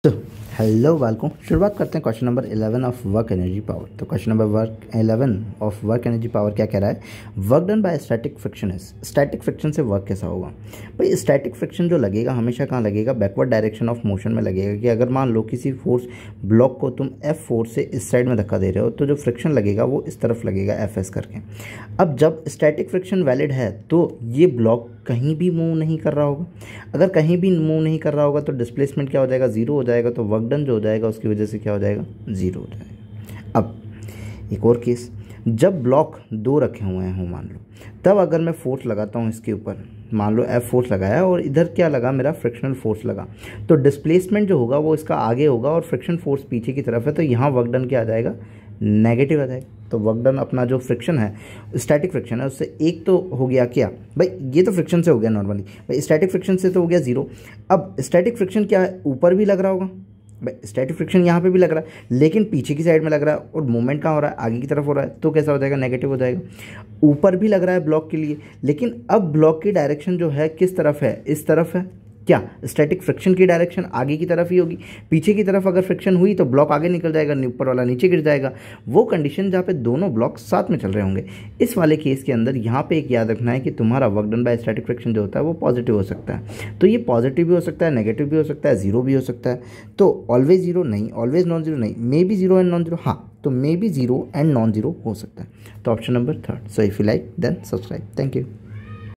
तो हेलो बालकों, शुरुआत करते हैं question number 11 of work energy power. तो question number 11 of work energy power क्या कह रहा है? Work done by static friction is. Static friction से वर्क कैसा होगा भाई? स्टैटिक फ्रिक्शन जो लगेगा हमेशा कहाँ लगेगा? बैकवर्ड डायरेक्शन ऑफ मोशन में लगेगा। कि अगर मान लो किसी फोर्स ब्लॉक को तुम एफ फोर्स से इस साइड में धक्का दे रहे हो तो जो फ्रिक्शन लगेगा वो इस तरफ लगेगा एफ एस करके। अब जब स्टैटिक फ्रिक्शन वैलिड है तो ये ब्लॉक कहीं भी मूव नहीं कर रहा होगा। अगर कहीं भी मूव नहीं कर रहा होगा तो डिस्प्लेसमेंट क्या हो जाएगा? ज़ीरो हो जाएगा। तो वर्क डन जो हो जाएगा उसकी वजह से क्या हो जाएगा? ज़ीरो हो जाएगा। अब एक और केस, जब ब्लॉक दो रखे हुए हैं मान लो, तब अगर मैं फोर्स लगाता हूँ इसके ऊपर, मान लो एफ फोर्स लगाया और इधर क्या लगा? मेरा फ्रिक्शनल फोर्स लगा। तो डिस्प्लेसमेंट जो होगा वो इसका आगे होगा और फ्रिक्शन फोर्स पीछे की तरफ है। तो यहाँ वर्क डन क्या आ जाएगा? नेगेटिव आ जाएगा। तो वर्क डन अपना जो फ्रिक्शन है, स्टैटिक फ्रिक्शन है, उससे एक तो हो गया क्या भाई? ये तो फ्रिक्शन से हो गया नॉर्मली भाई, स्टैटिक फ्रिक्शन से तो हो गया ज़ीरो। अब स्टैटिक फ्रिक्शन क्या है? ऊपर भी लग रहा होगा भाई, स्टैटिक फ्रिक्शन यहाँ पे भी लग रहा है लेकिन पीछे की साइड में लग रहा है और मूवमेंट कहाँ हो रहा है? आगे की तरफ हो रहा है। तो कैसा हो जाएगा? नेगेटिव हो जाएगा। ऊपर भी लग रहा है ब्लॉक के लिए, लेकिन अब ब्लॉक की डायरेक्शन जो है किस तरफ है? इस तरफ है। क्या स्टैटिक फ्रिक्शन की डायरेक्शन आगे की तरफ ही होगी। पीछे की तरफ अगर फ्रिक्शन हुई तो ब्लॉक आगे निकल जाएगा, ऊपर वाला नीचे गिर जाएगा। वो कंडीशन जहाँ पे दोनों ब्लॉक साथ में चल रहे होंगे। इस वाले केस के अंदर यहाँ पे एक याद रखना है कि तुम्हारा work done by static friction जो होता है वो पॉजिटिव हो सकता है। तो ये पॉजिटिव भी हो सकता है, नेगेटिव भी हो सकता है, जीरो भी हो सकता है। तो ऑलवेज जीरो नहीं, ऑलवेज नॉन जीरो नहीं, may be zero and non zero. हाँ, तो may be zero and non zero हो सकता है। तो option number 3। So if you like then subscribe. Thank you.